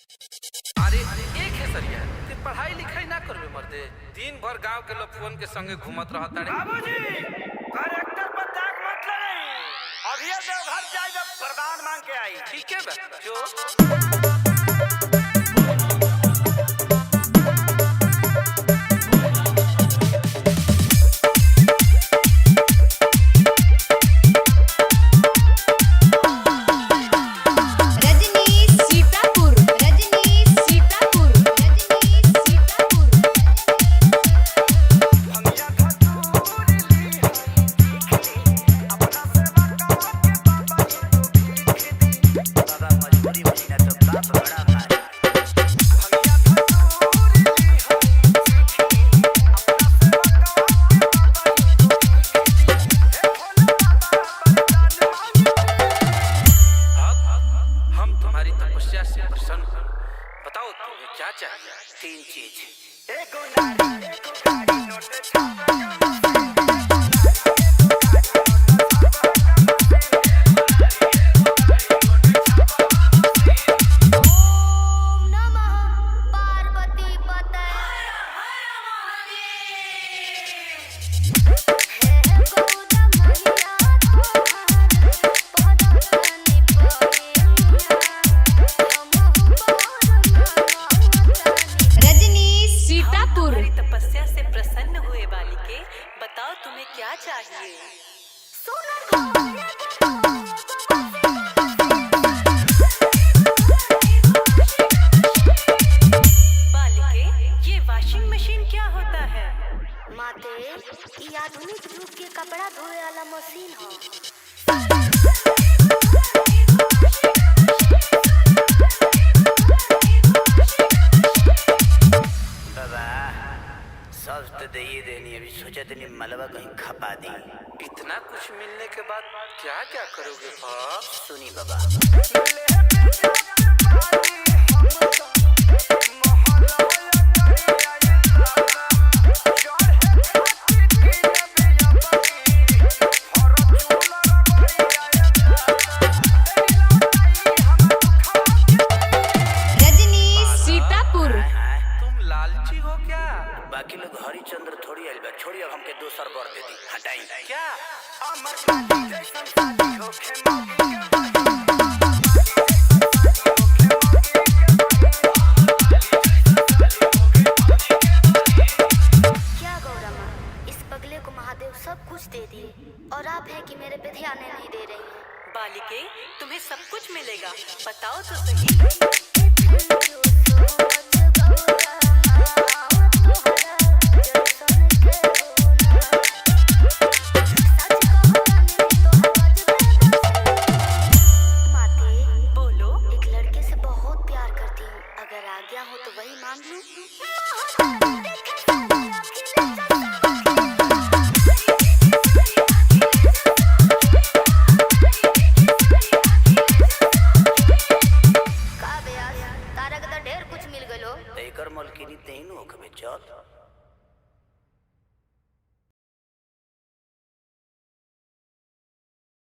अरे एक है सरिया ते पढ़ाई लिखाई ना करबे मर्दे, दिन भर गांव के लोग फोन के संगे घूमत रहता रे। बाबूजी करेक्टर पर दाग मत लगे, अभी देवघर जाइए प्रदान मांग के आई। ठीक है बे जो बताओ तुम्हें क्या चाहिए? 3 चीज, एक गाड़ी नोट छापा तपस्या से प्रसन्न हुए बालिके, बताओ तुम्हें क्या चाहिए? बालिके, ये वॉशिंग मशीन क्या होता है? माते, ये आधुनिक युग के कपड़ा धोए वाला मशीन है। सब तो दे ही देनी, अभी सोचा तो नहीं मलबा कहीं खपा दी। इतना कुछ मिलने के बाद क्या क्या करोगे बाप? सुनी बाबा, लालची हो क्या? बाकी लोग हरिचंद्र थोड़ी आइल बा, छोड़ी अब हमके दोसर बर दे दी, हटाई क्या? क्या गौरा माँ, इस पगले को महादेव सब कुछ दे दिए और आप हैं कि मेरे पे ध्यान नहीं दे रही हैं। बालिके, तुम्हें सब कुछ मिलेगा, बताओ तो सही। आज्ञा हो तो वही मांग लूं। का बेयास, तारा के तो ढेर कुछ मिल गलो। एकर मलकिनी तेनु होखबे चल।